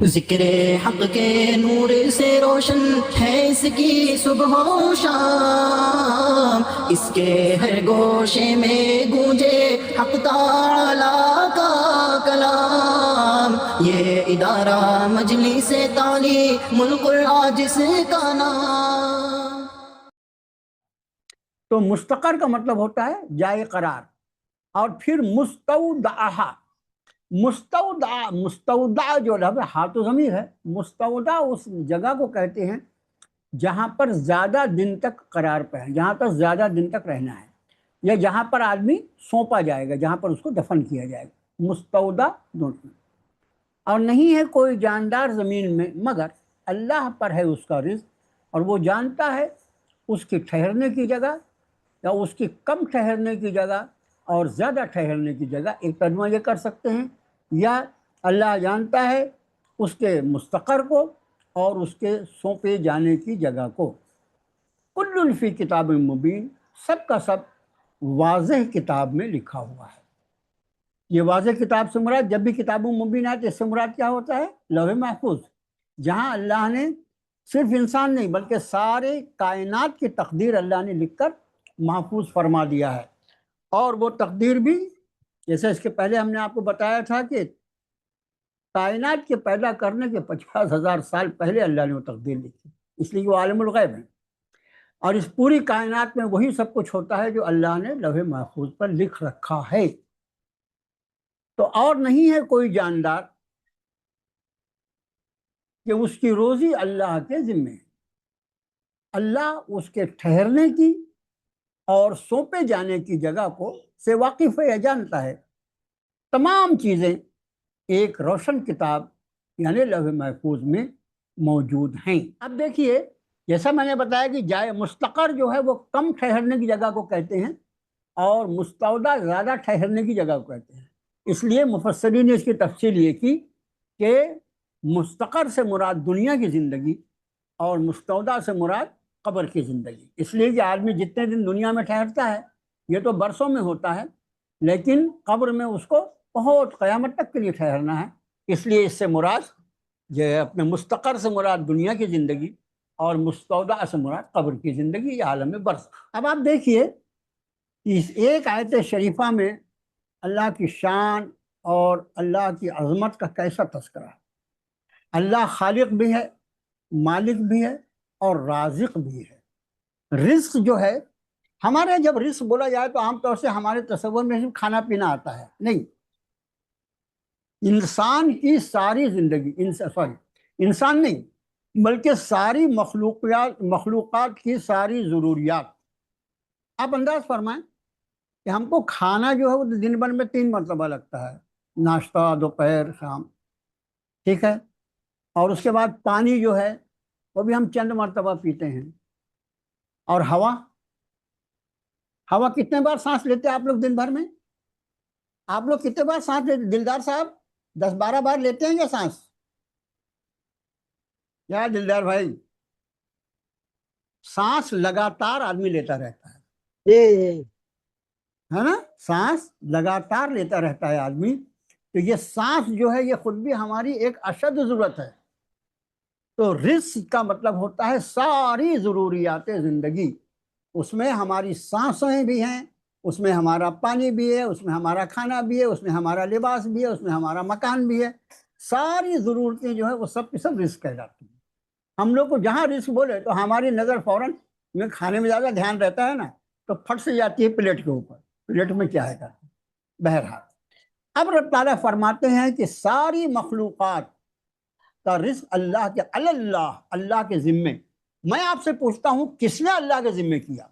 ذکر حق کے نور سے روشن ہے اس کی صبح و شام، اس کے ہر گوشے میں گونجے حق تعالی کا کلام، یہ ادارہ مجلس تعلیم القرآن جس کا نام۔ تو مستقر کا مطلب ہوتا ہے جائے قرار، اور پھر مستودعہ، مستودع جو لفظ ہاتھ و ضمیر ہے، مستودع اس جگہ کو کہتے ہیں جہاں پر زیادہ دن تک قرار پہ ہے، جہاں پر زیادہ دن تک رہنا ہے، یا جہاں پر آدمی سونپا جائے گا، جہاں پر اس کو دفن کیا جائے گا، مستودع دونوں۔ اور نہیں ہے کوئی جاندار زمین میں مگر اللہ پر ہے اس کا رزق، اور وہ جانتا ہے اس کی ٹھہرنے کی جگہ یا اس کی کم ٹھہرنے کی جگہ اور زیادہ ٹھہرنے کی جگہ۔ ایک ترجمہ یہ کر سکتے ہیں، یا اللہ جانتا ہے اس کے مستقر کو اور اس کے سونپے جانے کی جگہ کو۔ کل فی کتاب مبین، سب کا سب واضح کتاب میں لکھا ہوا ہے۔ یہ واضح کتاب سے مراد، جب بھی کتاب مبین آئے تو اس سے مراد کیا ہوتا ہے؟ لوح محفوظ، جہاں اللہ نے صرف انسان نہیں بلکہ سارے کائنات کی تقدیر اللہ نے لکھ کر محفوظ فرما دیا ہے۔ اور وہ تقدیر بھی، جیسے اس کے پہلے ہم نے آپ کو بتایا تھا کہ کائنات کے پیدا کرنے کے 50,000 سال پہلے اللہ نے وہ تقدیر لکھی، اس لیے وہ عالم الغیب ہے، اور اس پوری کائنات میں وہی سب کچھ ہوتا ہے جو اللہ نے لوح محفوظ پر لکھ رکھا ہے۔ تو اور نہیں ہے کوئی جاندار کہ اس کی روزی اللہ کے ذمے ہے۔ اللہ اس کے ٹھہرنے کی اور سونپے جانے کی جگہ کو سے واقف ہے، جانتا ہے۔ تمام چیزیں ایک روشن کتاب یعنی لوح محفوظ میں موجود ہیں۔ اب دیکھیے، جیسا میں نے بتایا کہ جائے مستقر جو ہے وہ کم ٹھہرنے کی جگہ کو کہتے ہیں، اور مستودع زیادہ ٹھہرنے کی جگہ کو کہتے ہیں۔ اس لیے مفسرین نے اس کی تفصیل یہ کی کہ مستقر سے مراد دنیا کی زندگی اور مستودع سے مراد قبر کی زندگی۔ اس لیے کہ آدمی جتنے دن دنیا میں ٹھہرتا ہے یہ تو برسوں میں ہوتا ہے، لیکن قبر میں اس کو بہت قیامت تک کے لیے ٹھہرنا ہے۔ اس لیے اس سے مراد جو ہے اپنے مستقر سے مراد دنیا کی زندگی اور مستودع سے مراد قبر کی زندگی یا عالم برزخ۔ اب آپ دیکھیے اس ایک آیت شریفہ میں اللہ کی شان اور اللہ کی عظمت کا کیسا تذکرہ ہے۔ اللہ خالق بھی ہے، مالک بھی ہے اور رازق بھی ہے۔ رزق جو ہے، ہمارے جب رزق بولا جائے تو عام طور سے ہمارے تصور میں صرف کھانا پینا آتا ہے، نہیں۔ انسان کی ساری زندگی، انسان نہیں بلکہ ساری مخلوقات کی ساری ضروریات۔ آپ انداز فرمائیں کہ ہم کو کھانا جو ہے وہ دن بھر میں 3 مرتبہ لگتا ہے، ناشتہ، دوپہر، شام، ٹھیک ہے؟ اور اس کے بعد پانی جو ہے وہ بھی ہم چند مرتبہ پیتے ہیں۔ اور ہوا کتنے بار سانس لیتے ہیں آپ لوگ دن بھر میں؟ آپ لوگ کتنے بار سانس لیتے؟ دلدار صاحب 10-12 بار لیتے ہیں کیا سانس؟ یا دلدار بھائی، سانس لگاتار آدمی لیتا رہتا ہے نا؟ سانس لگاتار لیتا رہتا ہے آدمی۔ تو یہ سانس جو ہے یہ خود بھی ہماری ایک اشد ضرورت ہے۔ تو رزق کا مطلب ہوتا ہے ساری ضروریات زندگی، اس میں ہماری سانسیں بھی ہیں، اس میں ہمارا پانی بھی ہے، اس میں ہمارا کھانا بھی ہے، اس میں ہمارا لباس بھی ہے، اس میں ہمارا مکان بھی ہے۔ ساری ضرورتیں جو ہے وہ سب کی سب رزق کہلاتی ہیں۔ ہم لوگ کو جہاں رزق بولے تو ہماری نظر فوراً میں کھانے میں زیادہ دھیان رہتا ہے نا، تو پھٹ سے جاتی ہے پلیٹ کے اوپر، پلیٹ میں کیا ہے۔ بہرحال اب رب تعالیٰ فرماتے ہیں کہ ساری مخلوقات کا رزق اللہ کے اللہ کے ذمے۔ میں آپ سے پوچھتا ہوں، کس نے اللہ کے ذمے کیا؟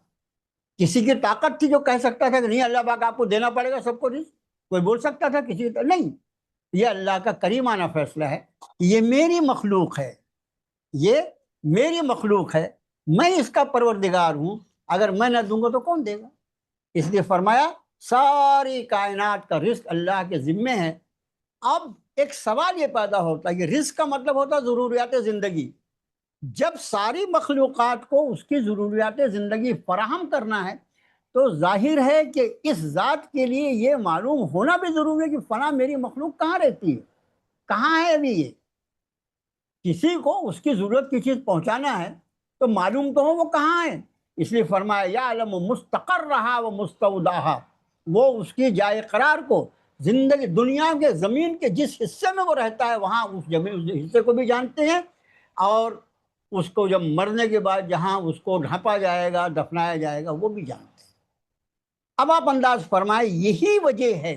کسی کی طاقت تھی جو کہہ سکتا تھا کہ نہیں اللہ پاک آپ کو دینا پڑے گا سب کو رزق؟ کوئی بول سکتا تھا کسی کی؟ نہیں، یہ اللہ کا کریمانہ فیصلہ ہے۔ یہ میری مخلوق ہے، یہ میری مخلوق ہے، میں اس کا پروردگار ہوں، اگر میں نہ دوں گا تو کون دے گا؟ اس لیے فرمایا ساری کائنات کا رزق اللہ کے ذمے ہے۔ اب ایک سوال یہ پیدا ہوتا ہے کہ رزق کا مطلب ہوتا ہے ضروریات زندگی۔ جب ساری مخلوقات کو اس کی ضروریات زندگی فراہم کرنا ہے تو ظاہر ہے کہ اس ذات کے لیے یہ معلوم ہونا بھی ضروری ہے کہ فلاں میری مخلوق کہاں رہتی ہے، کہاں ہے ابھی یہ۔ کسی کو اس کی ضرورت کی چیز پہنچانا ہے تو معلوم تو ہو وہ کہاں ہے، اس لیے فرمایا یعلم مستقرہا و مستودعہا، وہ اس کی جائے قرار کو، زندگی دنیا کے زمین کے جس حصے میں وہ رہتا ہے وہاں اس حصے کو بھی جانتے ہیں، اور اس کو جب مرنے کے بعد جہاں اس کو ڈھانپا جائے گا، دفنایا جائے گا، وہ بھی جانتے ہیں۔ اب آپ انداز فرمائے یہی وجہ ہے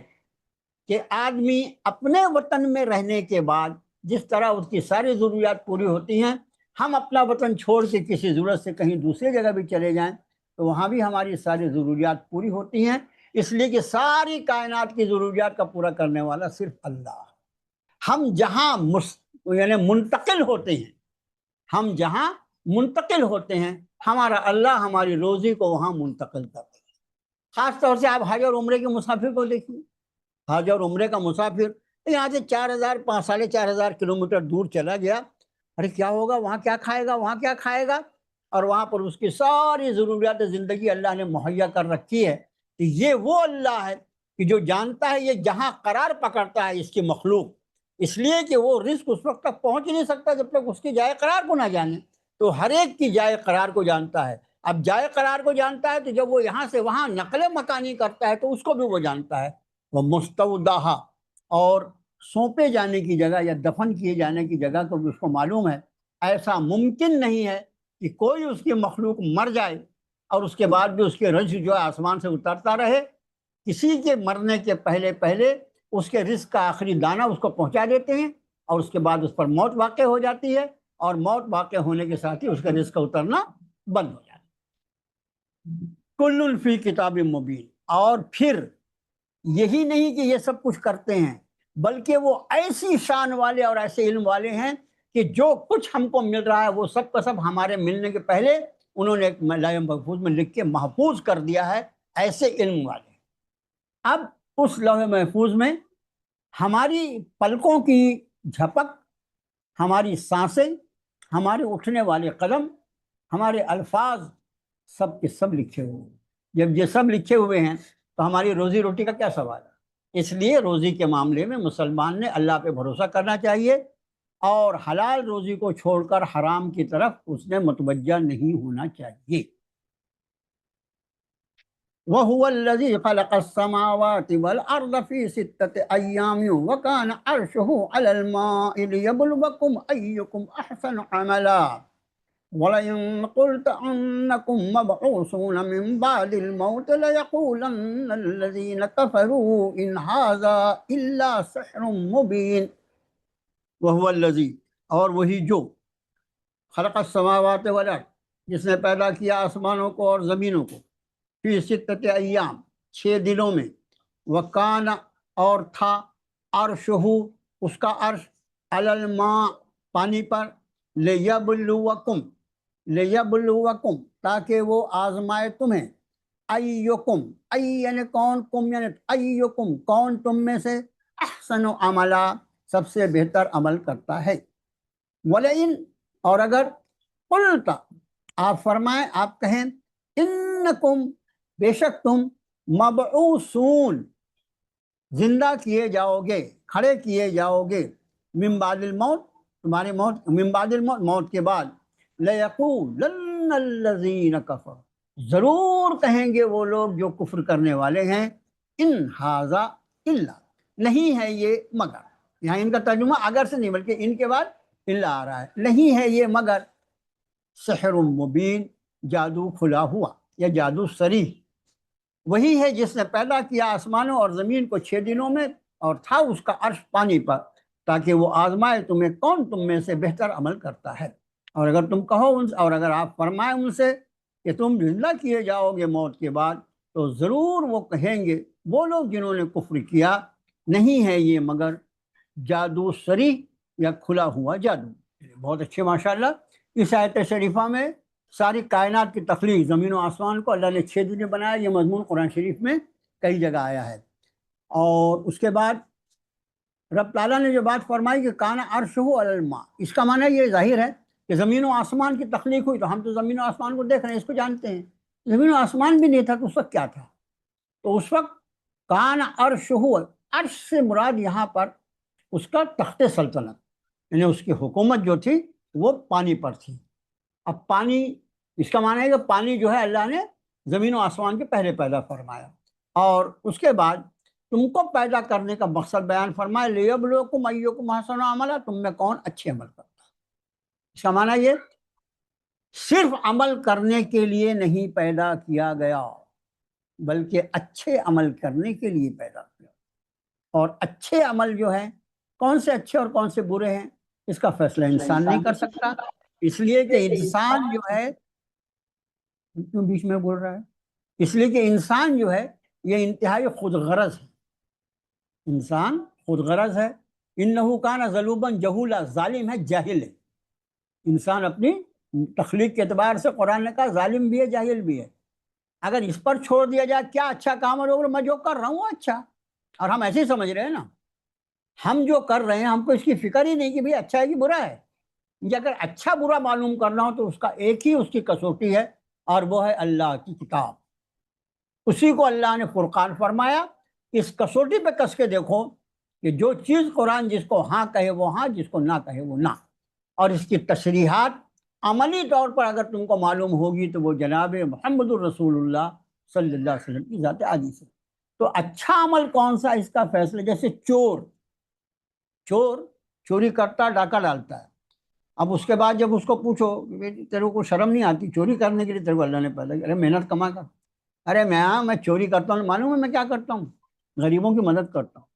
کہ آدمی اپنے وطن میں رہنے کے بعد جس طرح اس کی ساری ضروریات پوری ہوتی ہیں، ہم اپنا وطن چھوڑ کے کسی ضرورت سے کہیں دوسری جگہ بھی چلے جائیں تو وہاں بھی ہماری ساری ضروریات پوری ہوتی ہیں، اس لیے کہ ساری کائنات کی ضروریات کا پورا کرنے والا صرف اللہ۔ ہم جہاں یعنی منتقل ہوتے ہیں، ہم جہاں منتقل ہوتے ہیں، ہمارا اللہ ہماری روزی کو وہاں منتقل کرتا ہے۔ خاص طور سے آپ حج اور عمرے کے مسافر کو دیکھیے، حج اور عمرے کا مسافر یہاں سے 4,000 کلومیٹر دور چلا گیا، ارے کیا ہوگا وہاں، کیا کھائے گا وہاں، کیا کھائے گا، اور وہاں پر اس کی ساری ضروریات زندگی اللہ نے مہیا کر رکھی ہے۔ کہ یہ وہ اللہ ہے کہ جو جانتا ہے یہ جہاں قرار پکڑتا ہے اس کی مخلوق، اس لیے کہ وہ رزق اس وقت تک پہنچ نہیں سکتا جب تک اس کی جائے قرار کو نہ جانے، تو ہر ایک کی جائے قرار کو جانتا ہے۔ اب جائے قرار کو جانتا ہے تو جب وہ یہاں سے وہاں نقل مکانی کرتا ہے تو اس کو بھی وہ جانتا ہے۔ وہ مستودعہ، اور سونپے جانے کی جگہ یا دفن کیے جانے کی جگہ کو بھی اس کو معلوم ہے۔ ایسا ممکن نہیں ہے کہ کوئی اس کی مخلوق مر جائے اور اس کے بعد بھی اس کے رزق جو ہے آسمان سے اترتا رہے۔ کسی کے مرنے کے پہلے پہلے اس کے رزق کا آخری دانہ اس کو پہنچا دیتے ہیں، اور اس کے بعد اس پر موت واقع ہو جاتی ہے، اور موت واقع ہونے کے ساتھ ہی اس کا رزق کا اترنا بند ہو جاتا ہے۔ کل فی کتاب مبین، اور پھر یہی نہیں کہ یہ سب کچھ کرتے ہیں، بلکہ وہ ایسی شان والے اور ایسے علم والے ہیں کہ جو کچھ ہم کو مل رہا ہے وہ سب کا سب ہمارے ملنے کے پہلے انہوں نے ایک لوح محفوظ میں لکھ کے محفوظ کر دیا ہے، ایسے علم والے۔ اب اس لوح محفوظ میں ہماری پلکوں کی جھپک، ہماری سانسیں، ہمارے اٹھنے والے قدم، ہمارے الفاظ، سب کے سب لکھے ہوئے ہیں۔ جب یہ سب لکھے ہوئے ہیں تو ہماری روزی روٹی کا کیا سوال ہے؟ اس لیے روزی کے معاملے میں مسلمان نے اللہ پہ بھروسہ کرنا چاہیے، اور حلال روزی کو چھوڑ کر حرام کی طرف اس نے متوجہ نہیں ہونا چاہیے۔ وَهُوَ الَّذِي خَلَقَ السَّمَاوَاتِ وَالْأَرْضَ فِي 6 أَيَّامٍ وَكَانَ عَرْشُهُ عَلَى الْمَاءِ لِيَبْلُوَكُمْ أَيُّكُمْ أَحْسَنُ عَمَلًا وَلَئِن قُلْتَ أَنَّكُمْ مَبْعُوثُونَ مِنْ بَعْدِ الْمَوْتِ لَيَقُولَنَّ الَّذِينَ كَفَرُوا إِنْ هَذَا إِلَّا سِحْرٌ مُبِينٌ۔ وَهُوَ الَّذِي، اور وہی جو، خلق السماوات والارض، جس نے پیدا کیا آسمانوں کو اور زمینوں کو، فی 6 ایام، 6 دنوں میں، وکان، اور تھا، عرشہ، اس کا عرش، علی الماء، پانی پر، لیبلوکم، لیبلوکم، تاکہ وہ آزمائے تمہیں، ایکم، ای یعنی کون، کم یعنی ایکم، کون تم میں سے، احسن عملا، سب سے بہتر عمل کرتا ہے۔ ولئن، اور اگر، قلت، آپ فرمائیں، آپ کہیں، انکم، بے شک تم، مبعوثون، زندہ کیے جاؤ گے، کھڑے کیے جاؤ گے، من بعد الموت، تمہاری موت، من بعد الموت، موت کے بعد، لیقولن الذین کفروا، ضرور کہیں گے وہ لوگ جو کفر کرنے والے ہیں، ان ھذا الا، نہیں ہے یہ مگر، یہاں ان کا ترجمہ اگر سے نہیں بلکہ ان کے بعد الا آ رہا ہے، نہیں ہے یہ مگر سحر مبین، جادو کھلا ہوا یا جادو صریح، وہی ہے جس نے پیدا کیا آسمانوں اور زمین کو 6 دنوں میں، اور تھا اس کا عرش پانی پر، تاکہ وہ آزمائے تمہیں کون تم میں سے بہتر عمل کرتا ہے۔ اور اگر تم کہو ان سے، اور اگر آپ فرمائیں ان سے کہ تم زندہ کیے جاؤ گے موت کے بعد، تو ضرور وہ کہیں گے، وہ لوگ جنہوں نے کفر کیا، نہیں ہے یہ مگر جادو صریح یا کھلا ہوا جادو۔ بہت اچھے، ماشاءاللہ۔ اس آیت شریفہ میں ساری کائنات کی تخلیق، زمین و آسمان کو اللہ نے 6 دن میں بنایا، یہ مضمون قرآن شریف میں کئی جگہ آیا ہے۔ اور اس کے بعد رب تعالیٰ نے جو بات فرمائی کہ کان عرشہ علی الماء، اس کا معنی یہ ظاہر ہے کہ زمین و آسمان کی تخلیق ہوئی، تو ہم تو زمین و آسمان کو دیکھ رہے ہیں، اس کو جانتے ہیں، زمین و آسمان بھی نہیں تھا تو اس وقت کیا تھا؟ تو اس وقت کان عرشہ، عرش سے مراد یہاں پر اس کا تخت سلطنت، یعنی اس کی حکومت جو تھی وہ پانی پر تھی۔ اب پانی، اس کا معنی ہے کہ پانی جو ہے اللہ نے زمین و آسمان کے پہلے پیدا فرمایا، اور اس کے بعد تم کو پیدا کرنے کا مقصد بیان فرمایا، لیبلوکم ایکم احسن عملا، تم میں کون اچھے عمل کرتا ہے۔ اس کا معنی یہ صرف عمل کرنے کے لیے نہیں پیدا کیا گیا، بلکہ اچھے عمل کرنے کے لیے پیدا کیا۔ اور اچھے عمل جو ہیں، کون سے اچھے اور کون سے برے ہیں، اس کا فیصلہ انسان نہیں کر سکتا، اس لیے کہ انسان جو ہے، کیوں بیچ میں بول رہا ہے، اس لیے کہ انسان جو ہے یہ انتہائی خود غرض ہے، انسان خود غرض ہے۔ انہو کان ظلوما جہولا، ظالم ہے، جاہل ہے انسان، اپنی تخلیق کے اعتبار سے قرآن نے کہا ظالم بھی ہے، جاہل بھی ہے۔ اگر اس پر چھوڑ دیا جائے کیا اچھا کام ہے، میں جو کر رہا ہوں اچھا، اور ہم ایسے ہی سمجھ رہے ہیں نا، ہم جو کر رہے ہیں ہم کو اس کی فکر ہی نہیں کہ بھئی اچھا ہے کہ برا ہے۔ یہ اگر اچھا برا معلوم کرنا ہو تو اس کا ایک ہی اس کی کسوٹی ہے، اور وہ ہے اللہ کی کتاب۔ اسی کو اللہ نے فرقان فرمایا، اس کسوٹی پہ کس کے دیکھو کہ جو چیز قرآن جس کو ہاں کہے وہ ہاں، جس کو نہ کہے وہ نہ، اور اس کی تشریحات عملی طور پر اگر تم کو معلوم ہوگی تو وہ جناب محمد الرسول اللہ صلی اللہ علیہ وسلم کی ذات عالی سے۔ تو اچھا عمل کون سا، اس کا فیصلہ، جیسے چور چوری کرتا، ڈاکہ ڈالتا ہے، اب اس کے بعد جب اس کو پوچھو تیرے کو شرم نہیں آتی، چوری کرنے کے لیے تیرے کو اللہ نے پیدا کیا، ارے محنت کما کر، ارے میں چوری کرتا ہوں، معلوم ہے میں کیا کرتا ہوں، غریبوں کی مدد کرتا ہوں،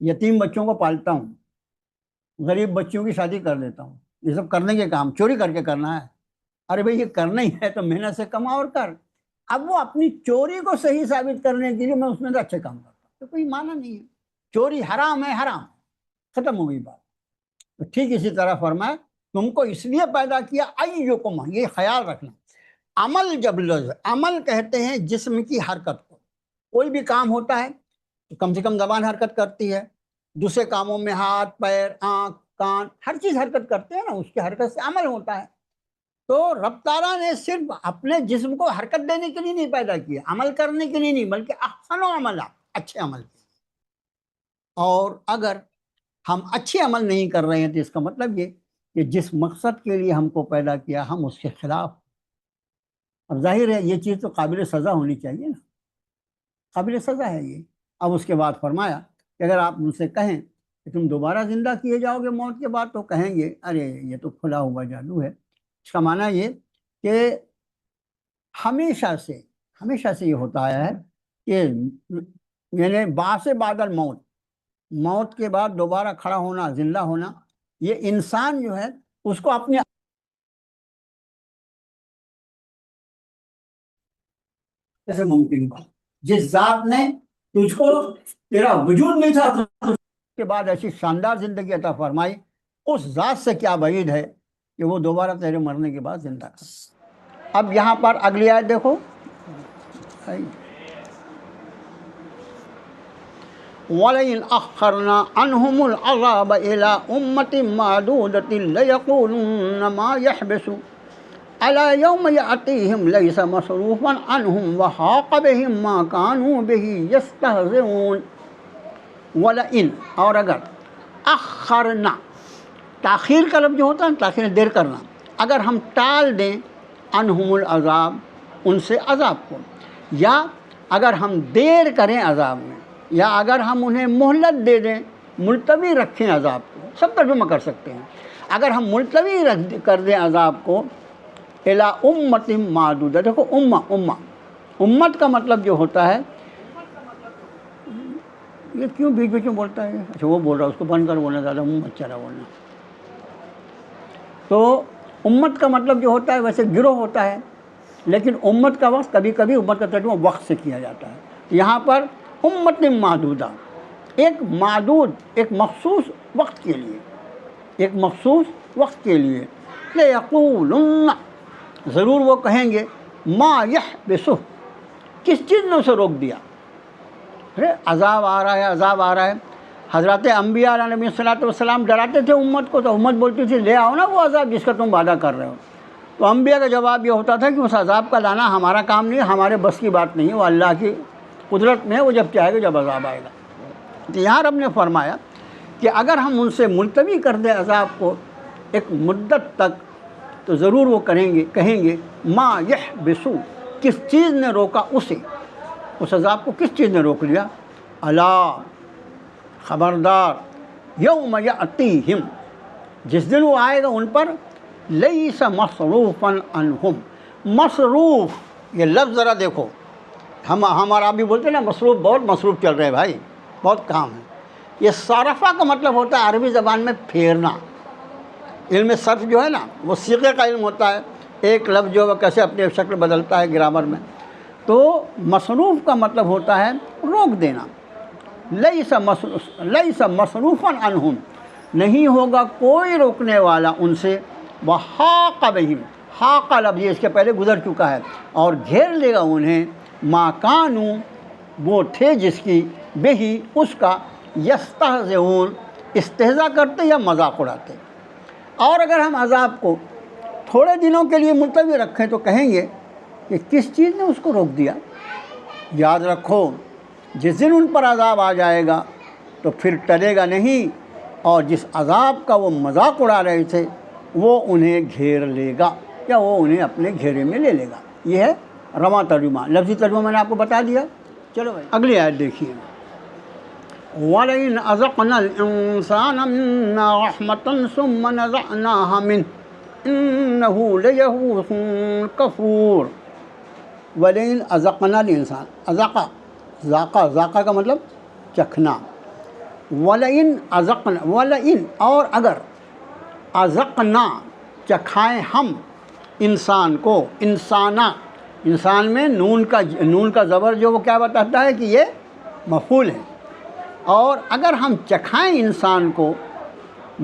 یتیم بچوں کو پالتا ہوں، غریب بچوں کی شادی کر دیتا ہوں، یہ سب کرنے کے کام چوری کر کے کرنا ہے۔ ارے بھئی یہ کرنا ہی ہے تو محنت سے کما اور کر۔ اب وہ اپنی چوری کو صحیح ثابت کرنے کے لیے میں اس میں تو اچھے کام کرتا ہوں، تو کوئی معنی نہیں ہے، چوری حرام ہے، حرام، ختم ہو گئی بات۔ تو ٹھیک اسی طرح فرمائے تم کو اس لیے پیدا کیا، ایکم، یہ خیال رکھنا، عمل جب لفظ عمل کہتے ہیں جسم کی حرکت کو، کوئی بھی کام ہوتا ہے تو کم سے کم زبان حرکت کرتی ہے، دوسرے کاموں میں ہاتھ، پیر، آنکھ، کان، ہر چیز حرکت کرتے ہیں نا، اس کی حرکت سے عمل ہوتا ہے۔ تو رب تعالیٰ نے صرف اپنے جسم کو حرکت دینے کے لیے نہیں پیدا کیا، عمل کرنے کے لیے نہیں، بلکہ احسن عمل، اچھے عمل کے۔ اور اگر ہم اچھے عمل نہیں کر رہے ہیں تو اس کا مطلب یہ کہ جس مقصد کے لیے ہم کو پیدا کیا ہم اس کے خلاف، اب ظاہر ہے یہ چیز تو قابل سزا ہونی چاہیے نا، قابل سزا ہے یہ۔ اب اس کے بعد فرمایا کہ اگر آپ ان سے کہیں کہ تم دوبارہ زندہ کیے جاؤ گے موت کے بعد، تو کہیں گے ارے یہ تو کھلا ہوا جادو ہے۔ اس کا معنی یہ کہ ہمیشہ سے یہ ہوتا آیا ہے کہ یعنی بعث بعد الموت، موت کے بعد دوبارہ کھڑا ہونا، زندہ ہونا، یہ انسان جو ہے اس کو اپنے ایسے ممکن ہوا، جس ذات نے تجھ کو تیرا وجود نہیں تھا اس کے بعد ایسی شاندار زندگی عطا فرمائی، اس ذات سے کیا بعید ہے کہ وہ دوبارہ تیرے مرنے کے بعد زندہ کر۔ اب یہاں پر اگلی آیت دیکھو، وَلَئِنْ أَخَّرْنَا عَنْهُمُ الْعَذَابَ إِلَىٰ أُمَّةٍ مَّعْدُودَةٍ لَيَقُولُنَّ مَا يَحْبِسُ عَلَىٰ يَوْمَ يَأْتِيهِمْ لَيْسَ مَصْرُوفًا عَنْهُمْ وَحَاقَ بِهِم مَّا كَانُوا بِهِ يَسْتَهْزِئُونَ۔ وَلَئِنْ، اور اگر، أَخَّرْنَا، تاخیر کا لفظ جو ہوتا ہے تاخیر دیر کرنا، اگر ہم ٹال دیں عنہم العذاب، ان سے عذاب کو، یا اگر ہم دیر کریں عذاب میں، یا اگر ہم انہیں مہلت دے دیں، ملتوی رکھیں عذاب کو، سب ترجمہ کر سکتے ہیں، اگر ہم ملتوی کر دیں عذاب کو، الی امت معدودہ، دیکھو امت کا مطلب جو ہوتا ہے، یہ کیوں بیچ بیچ میں بولتا ہے، اچھا وہ بول رہا ہے، اس کو بند کر بولنا، زیادہ اچھا رہا بولنا۔ تو امت کا مطلب جو ہوتا ہے ویسے گروہ ہوتا ہے، لیکن امت کا وقت کبھی کبھی امت کا ترجمہ وقت سے کیا جاتا ہے۔ یہاں پر امت معدودہ، ایک معدود، ایک مخصوص وقت کے لیے، ایک مخصوص وقت کے لیے، لیقولن، ضرور وہ کہیں گے، ما یحبسہ، کس چیز نے اسے روک دیا، ارے عذاب آ رہا ہے، عذاب آ رہا ہے۔ حضرات انبیاء علیہ نبی صلی اللہ علیہ وسلم ڈراتے تھے امت کو، تو امت بولتی تھی لے آؤ نا وہ عذاب جس کا تم وعدہ کر رہے ہو، تو انبیاء کا جواب یہ ہوتا تھا کہ اس عذاب کا لانا ہمارا کام نہیں، ہمارے بس کی بات نہیں، وہ اللہ کی قدرت میں ہے، وہ جب چاہے گا جب عذاب آئے گا۔ تو یہاں رب نے فرمایا کہ اگر ہم ان سے ملتوی کر دیں عذاب کو ایک مدت تک تو ضرور وہ کہیں گے ما یحبسو، کس چیز نے روکا اسے، اس عذاب کو کس چیز نے روک لیا؟ الا، خبردار، یوم یأتیہم، جس دن وہ آئے گا ان پر، لیس مصروفا عنہم، مصروف یہ لفظ ذرا دیکھو، ہمارا بھی بولتے ہیں نا مصروف، بہت مصروف چل رہے بھائی، بہت کام ہے۔ یہ صرفہ کا مطلب ہوتا ہے عربی زبان میں پھیرنا۔ علم صرف جو ہے نا وہ صیغے کا علم ہوتا ہے، ایک لفظ جو ہے کیسے اپنے شکل بدلتا ہے گرامر میں۔ تو مصروف کا مطلب ہوتا ہے روک دینا۔ لیس مصروفا عنہم، نہیں ہوگا کوئی روکنے والا ان سے، وحاق بہم، حاق لفظ اس کے پہلے گزر چکا ہے، اور گھیر لے گا انہیں، ما کانوا، وہ تھے جس کی، بہی اس کا، یستہزئون، استہزاء کرتے یا مذاق اڑاتے۔ اور اگر ہم عذاب کو تھوڑے دنوں کے لیے ملتوی رکھیں تو کہیں گے کہ کس چیز نے اس کو روک دیا؟ یاد رکھو جس دن ان پر عذاب آ جائے گا تو پھر ٹلے گا نہیں، اور جس عذاب کا وہ مذاق اڑا رہے تھے وہ انہیں گھیر لے گا، یا وہ انہیں اپنے گھیرے میں لے لے گا۔ یہ ہے رواں ترجمہ، لفظی ترجمہ میں نے آپ کو بتا دیا۔ چلو بھائی اگلی آیت دیکھیے، وَلَئِنْ أَذَقْنَا الْإِنسَانَ مِنَّا رَحْمَةً ثُمَّ نَزَعْنَاهَا مِنْهُ إِنَّهُ لَيَئُوسٌ كَفُورٌ۔ وَلَئِنْ أَذَقْنَا الْإِنسَانَ، ذاقہ کا مطلب چکھنا، وَلَئِنْ أَذَقْنَا، وَلَئِنْ اور اگر، أَذَقْنَا چکھائیں ہم، انسان کو، انسان میں نون کا زبر جو وہ کیا بتاتا ہے کہ یہ مفعول ہے، اور اگر ہم چکھائیں انسان کو،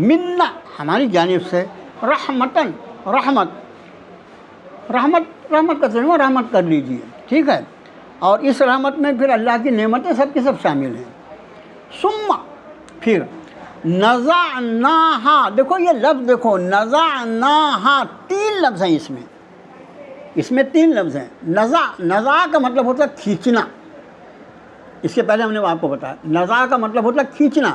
منا ہماری جانب سے، رحمتاً رحمت کا ترجمہ رحمت کر لیجئے، ٹھیک ہے، اور اس رحمت میں پھر اللہ کی نعمتیں سب کی سب شامل ہیں۔ ثم پھر، نزعناہا، دیکھو یہ لفظ دیکھو، نزعناہا، تین لفظ ہیں اس میں تین لفظ ہیں۔ نزع کا مطلب ہوتا ہے کھینچنا، اس کے پہلے ہم نے آپ کو بتایا، نزع کا مطلب ہوتا ہے کھینچنا،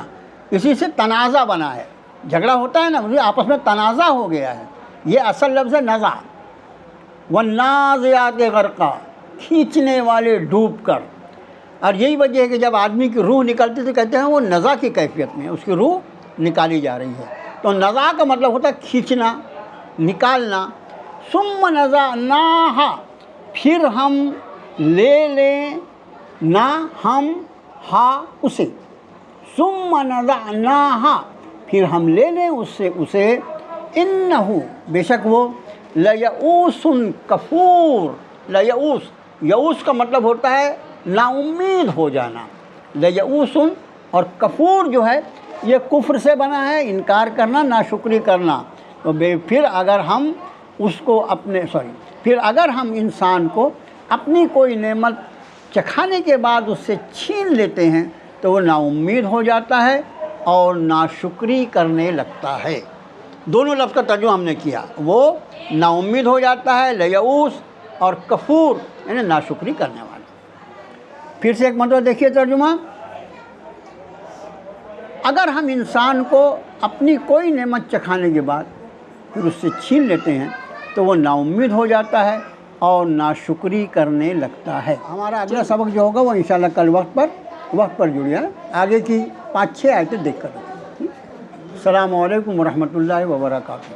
اسی سے تنازع بنا ہے، جھگڑا ہوتا ہے نا، آپس میں تنازع ہو گیا ہے، یہ اصل لفظ ہے نزع۔ والنازعات غرقا، کھینچنے والے ڈوب کر، اور یہی وجہ ہے کہ جب آدمی کی روح نکلتی تو کہتے ہیں وہ نزع کی کیفیت میں، اس کی روح نکالی جا رہی ہے، تو نزع کا مطلب ہوتا ہے کھینچنا، نکالنا۔ ثم نزعناہا، پھر ہم لے لیں، نہ ہم، ہا اسے، ثم نزعناہا، پھر ہم لے لیں اس سے اسے، انہو، بے شک وہ، لیئوس کفور، لیئوس، یئوس کا مطلب ہوتا ہے نا امید ہو جانا، لیئوس، اور کفور جو ہے یہ کفر سے بنا ہے، انکار کرنا، ناشکری کرنا۔ تو پھر اگر ہم اس کو پھر اگر ہم انسان کو اپنی کوئی نعمت چکھانے کے بعد اس سے چھین لیتے ہیں تو وہ نا امید ہو جاتا ہے اور ناشکری کرنے لگتا ہے۔ دونوں لفظ کا ترجمہ ہم نے کیا، وہ نا امید ہو جاتا ہے، لیئوس، اور کفور یعنی ناشکری کرنے والا۔ پھر سے ایک مرتبہ دیکھیے ترجمہ، اگر ہم انسان کو اپنی کوئی نعمت چکھانے کے بعد پھر اس سے چھین لیتے ہیں تو وہ نا امید ہو جاتا ہے اور ناشکری کرنے لگتا ہے۔ ہمارا اگلا سبق جو ہوگا وہ انشاءاللہ کل وقت پر جڑے ہیں، آگے کی 5-6 آیتیں دیکھ کر۔ السلام علیکم ورحمۃ اللہ وبرکاتہ۔